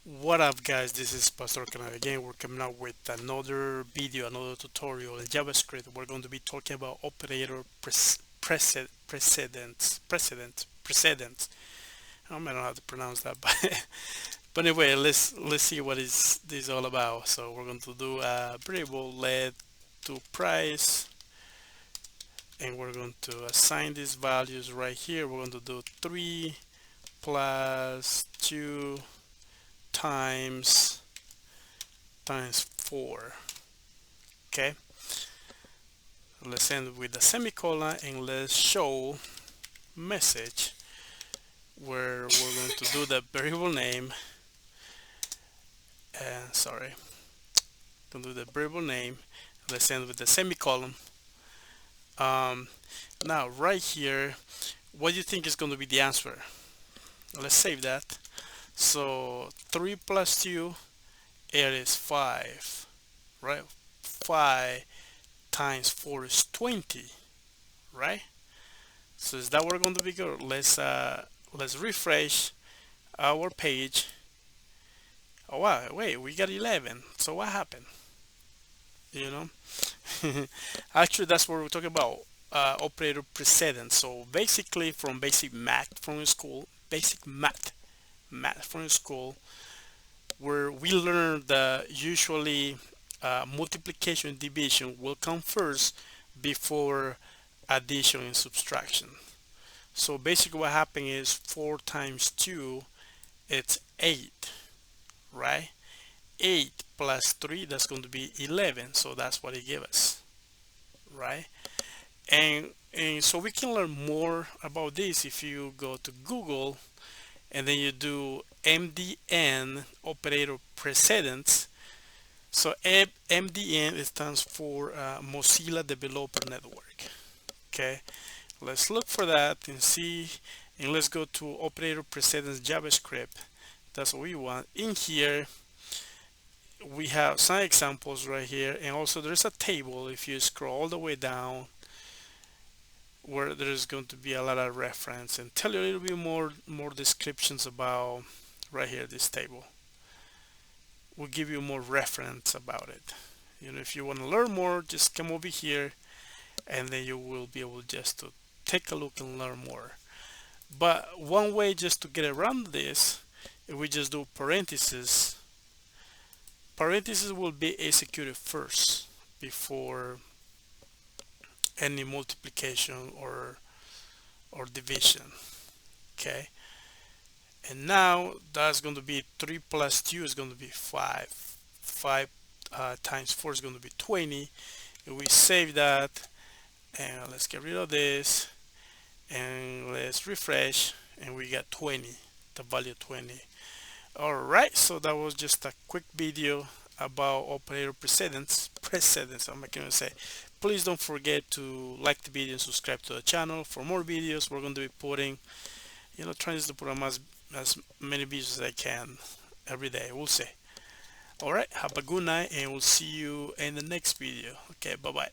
What up, guys? This is Pastor Canal again. We're coming out with another video, another tutorial in JavaScript. We're going to be talking about operator precedence. I don't know how to pronounce that, but anyway, let's see what is this all about. So we're going to do a variable led to price, and we're going to assign these values right here. We're going to do 3 plus 2 times 4. Okay, let's end with a semicolon and let's show message where we're going to do the variable name, and sorry, gonna do the variable name. Let's end with the semicolon. um, Now right here, what do you think is going to be the answer? Let's save that. So 3 plus 2, it is 5, right? 5 times 4 is 20, right? So is that what we're going to be good? Let's refresh our page. Oh wow, wait, we got 11. So what happened? You know, actually that's what we're talking about. Operator precedence. So basically, from basic math from school, basic math from school, where we learn that usually multiplication and division will come first before addition and subtraction. So basically what happened is 4 times 2, it's 8, right? 8 plus 3, that's going to be 11. So that's what it gives us, right? And so we can learn more about this if you go to Google and then you do MDN, operator precedence. So MDN, it stands for Mozilla Developer Network. Okay, let's look for that and see, and let's go to operator precedence JavaScript. That's what we want. In here we have some examples right here, and also there's a table. If you scroll all the way down, where there's going to be a lot of reference and tell you a little bit more descriptions about right here. This table will give you more reference about it. You know, if you want to learn more, just come over here and then you will be able just to take a look and learn more. But one way just to get around this, if we just do parentheses, parentheses will be executed first before any multiplication or division. Okay, and now that's going to be 3 plus 2 is going to be 5. 5 times 4 is going to be 20. And we save that, and let's get rid of this, and let's refresh, and we got 20, the value 20. All right, so that was just a quick video about operator precedence, I'm going to say. Please don't forget to like the video and subscribe to the channel for more videos. We're going to be putting, trying to put on as many videos as I can every day. We'll see. All right, have a good night, and we'll see you in the next video. Okay, bye bye.